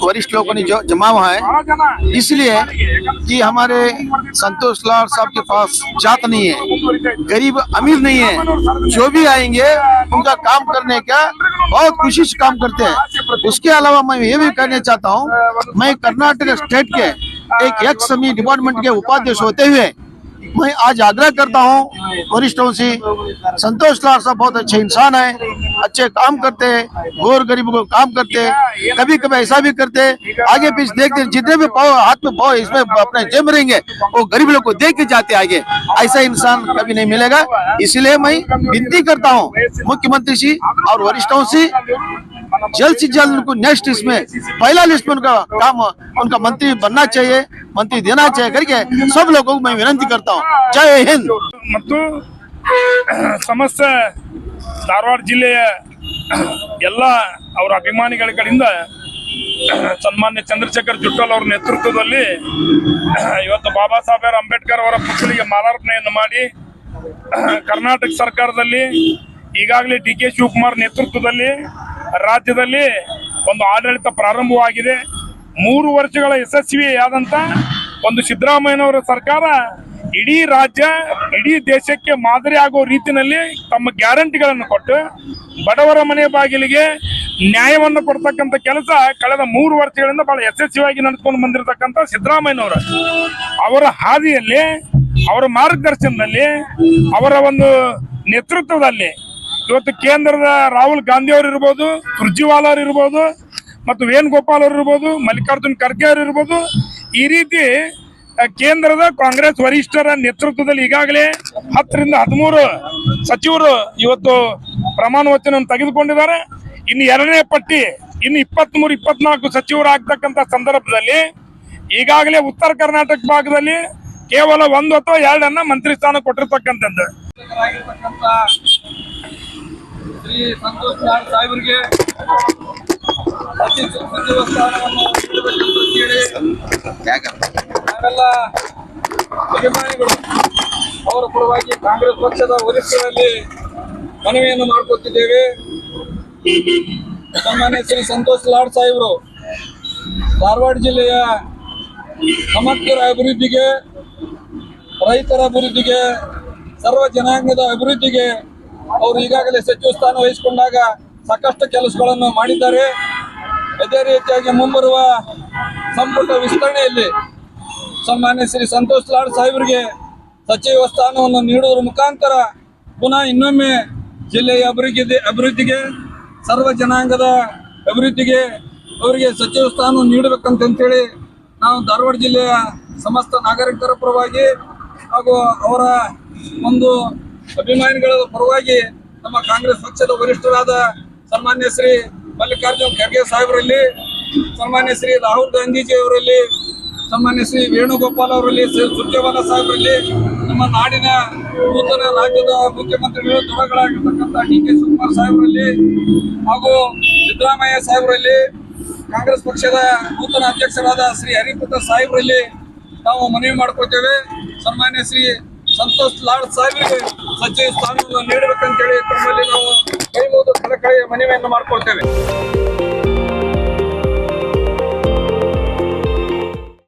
वरिष्ठ लोगों ने जो जमा हुआ है, इसलिए कि हमारे संतोष लाल साहब के पास जात नहीं है, गरीब अमीर नहीं है, जो भी आएंगे उनका काम करने का बहुत कोशिश काम करते हैं। उसके अलावा मैं ये भी कहना चाहता हूँ, मैं कर्नाटक स्टेट के एक एक्स डिपार्टमेंट के उपाध्यक्ष होते हुए मैं आज आग्रह करता हूँ वरिष्ठों से, संतोष लाल साहब बहुत अच्छे इंसान है, अच्छे काम करते हैं, गौर गरीब को काम करते हैं, कभी कभी ऐसा भी करते हैं, आगे पीछे देखते जितने भी पाव हाथ में पाव इसमें अपने जेब रहेंगे वो गरीब लोग को देख के जाते आगे, ऐसा इंसान कभी नहीं मिलेगा। इसलिए मैं विनती करता हूँ मुख्यमंत्री जी और वरिष्ठों से जल्द से जल्द उनको नेक्स्ट इसमें पहला लिस्ट में उनका काम उनका मंत्री बनना चाहिए, मंत्री देना चाहिए करके सब लोगों को मैं विनती करता हूँ। जय हिंद। ಮತ್ತು ಸಮಸ್ತ ಧಾರವಾಡ ಜಿಲ್ಲೆಯ ಎಲ್ಲ ಅವರ ಅಭಿಮಾನಿಗಳ ಕಡೆಯಿಂದ ಸನ್ಮಾನ್ಯ ಚಂದ್ರಶೇಖರ್ ಜುಟ್ಟಲ್ ಅವರ ನೇತೃತ್ವದಲ್ಲಿ ಇವತ್ತು ಬಾಬಾ ಸಾಹೇಬ್ ಅಂಬೇಡ್ಕರ್ ಅವರ ಪುತ್ಥಳಿಗೆ ಮಾಲಾರ್ಪಣೆಯನ್ನು ಮಾಡಿ ಕರ್ನಾಟಕ ಸರ್ಕಾರದಲ್ಲಿ ಈಗಾಗಲೇ ಡಿ ಕೆ ಶಿವಕುಮಾರ್ ನೇತೃತ್ವದಲ್ಲಿ ರಾಜ್ಯದಲ್ಲಿ ಒಂದು ಆಡಳಿತ ಪ್ರಾರಂಭವಾಗಿದೆ। 3 ವರ್ಷಗಳ ಯಶಸ್ವಿಯಾದಂತ ಒಂದು ಸಿದ್ದರಾಮಯ್ಯನವರ ಸರ್ಕಾರ ಇಡೀ ರಾಜ್ಯ ಇಡೀ ದೇಶಕ್ಕೆ ಮಾದರಿ ಆಗೋ ರೀತಿಯಲ್ಲಿ ತಮ್ಮ ಗ್ಯಾರಂಟಿಗಳನ್ನು ಕೊಟ್ಟು ಬಡವರ ಮನೆ ಬಾಗಿಲಿಗೆ ನ್ಯಾಯವನ್ನು ಕೊಡ್ತಕ್ಕಂಥ ಕೆಲಸ ಕಳೆದ 3 ವರ್ಷಗಳಿಂದ ಬಹಳ ಯಶಸ್ವಿಯಾಗಿ ನಡೆದುಕೊಂಡು ಬಂದಿರತಕ್ಕಂಥ ಸಿದ್ದರಾಮಯ್ಯನವರ ಅವರ ಹಾದಿಯಲ್ಲಿ ಅವರ ಮಾರ್ಗದರ್ಶನದಲ್ಲಿ ಅವರ ಒಂದು ನೇತೃತ್ವದಲ್ಲಿ ಇವತ್ತು ಕೇಂದ್ರದ ರಾಹುಲ್ ಗಾಂಧಿ ಅವರು ಇರ್ಬೋದು, ಸುರ್ಜಿವಾಲಾ ಅವರು ಇರ್ಬೋದು, ಮತ್ತು ವೇಣುಗೋಪಾಲ್ ಅವರು ಇರ್ಬೋದು, ಮಲ್ಲಿಕಾರ್ಜುನ್ ಖರ್ಗೆ ಅವರು ಇರ್ಬೋದು, ಈ ರೀತಿ ಕೇಂದ್ರದ ಕಾಂಗ್ರೆಸ್ ವರಿಷ್ಠರ ನೇತೃತ್ವದಲ್ಲಿ ಈಗಾಗಲೇ 10 ರಿಂದ 13 ಸಚಿವರು ಇವತ್ತು ಪ್ರಮಾಣ ವಚನವನ್ನು ತೆಗೆದುಕೊಂಡಿದ್ದಾರೆ। ಇನ್ನು 2ನೇ ಪಟ್ಟಿ ಇನ್ನು 23-24 ಸಚಿವರು ಆಗ್ತಕ್ಕಂಥ ಸಂದರ್ಭದಲ್ಲಿ ಈಗಾಗಲೇ ಉತ್ತರ ಕರ್ನಾಟಕ ಭಾಗದಲ್ಲಿ ಕೇವಲ 1 ಅಥವಾ 2 ಮಂತ್ರಿ ಸ್ಥಾನ ಕೊಟ್ಟಿರ್ತಕ್ಕಂಥದ್ದು। ಶ್ರೀ ಸಂತೋಷ್ ಲಾಲ್ ಸಾಹೇಬರಿಗೆ ಸಚಿವ ಸ್ಥಾನವನ್ನು ನಾವೆಲ್ಲ ಅಭಿಮಾನಿಗಳು ಅವರ ಪರವಾಗಿ ಕಾಂಗ್ರೆಸ್ ಪಕ್ಷದ ವರಿಷ್ಠರಲ್ಲಿ ಮನವಿಯನ್ನು ಮಾಡಿಕೊಟ್ಟಿದ್ದೇವೆ। ಸನ್ಮಾನ್ಯ ಶ್ರೀ ಸಂತೋಷ್ ಲಾಡ್ ಸಾಹೇಬರು ಧಾರವಾಡ ಜಿಲ್ಲೆಯ ಸಮಗ್ರ ಅಭಿವೃದ್ಧಿಗೆ, ರೈತರ ಅಭಿವೃದ್ಧಿಗೆ, ಸರ್ವ ಜನಾಂಗದ ಅಭಿವೃದ್ಧಿಗೆ ಅವರು ಈಗಾಗಲೇ ಸಚಿವ ಸ್ಥಾನ ವಹಿಸಿಕೊಂಡಾಗ ಸಾಕಷ್ಟು ಕೆಲಸಗಳನ್ನು ಮಾಡಿದ್ದಾರೆ। ಅದೇ ರೀತಿಯಾಗಿ ಮುಂಬರುವ ಸಂಪುಟ ವಿಸ್ತರಣೆಯಲ್ಲಿ ಸನ್ಮಾನ್ಯ ಶ್ರೀ ಸಂತೋಷ್ ಲಾಡ್ ಸಾಹೇಬರಿಗೆ ಸಚಿವ ಸ್ಥಾನವನ್ನು ನೀಡುವುದರ ಮುಖಾಂತರ ಪುನಃ ಇನ್ನೊಮ್ಮೆ ಜಿಲ್ಲೆಯ ಅಭಿವೃದ್ಧಿಗೆ ಸರ್ವ ಜನಾಂಗದ ಅಭಿವೃದ್ಧಿಗೆ ಅವರಿಗೆ ಸಚಿವ ಸ್ಥಾನ ನೀಡಬೇಕಂತೇಳಿ ನಾವು ಧಾರವಾಡ ಜಿಲ್ಲೆಯ ಸಮಸ್ತ ನಾಗರಿಕರ ಪರವಾಗಿ ಹಾಗೂ ಅವರ ಒಂದು ಅಭಿಮಾನಿಗಳ ಪರವಾಗಿ ನಮ್ಮ ಕಾಂಗ್ರೆಸ್ ಪಕ್ಷದ ವರಿಷ್ಠರಾದ ಸನ್ಮಾನ್ಯ ಶ್ರೀ ಮಲ್ಲಿಕಾರ್ಜುನ್ ಖರ್ಗೆ ಸಾಹೇಬರಲ್ಲಿ, ಸನ್ಮಾನ್ಯ ಶ್ರೀ ರಾಹುಲ್ ಗಾಂಧೀಜಿ ಅವರಲ್ಲಿ, ಸನ್ಮಾನ್ಯ ಶ್ರೀ ವೇಣುಗೋಪಾಲ್ ಅವರಲ್ಲಿ, ಸುರ್ಜೇವಾಲಾ ಸಾಹೇಬರಲ್ಲಿ, ನಮ್ಮ ನಾಡಿನ ನೂತನ ರಾಜ್ಯದ ಮುಖ್ಯಮಂತ್ರಿಗಳು ದೊರೆಗಳಾಗಿರ್ತಕ್ಕಂಥ ಡಿ ಕೆ ಶಿವಕುಮಾರ್ ಸಾಹೇಬರಲ್ಲಿ ಹಾಗೂ ಸಿದ್ದರಾಮಯ್ಯ ಸಾಹೇಬರಲ್ಲಿ, ಕಾಂಗ್ರೆಸ್ ಪಕ್ಷದ ನೂತನ ಅಧ್ಯಕ್ಷರಾದ ಶ್ರೀ ಹರಿಪ್ರಸಾದ್ ಸಾಹೇಬರಲ್ಲಿ ನಾವು ಮನವಿ ಮಾಡ್ಕೊಳ್ತೇವೆ। ಸನ್ಮಾನ್ಯ ಶ್ರೀ ಸಂತೋಷ್ ಲಾಡ್ ಸಾಹೇಬರಿಗೆ ಸಚಿವ ಸ್ಥಾನವನ್ನು ನೀಡಬೇಕಂತೇಳಿ ತಮ್ಮಲ್ಲಿ ನಾವು ಕೈ ಮುಗಿದು ಕಳಕಳಿಯ ಮನವಿಯನ್ನು ಮಾಡ್ಕೊಳ್ತೇವೆ।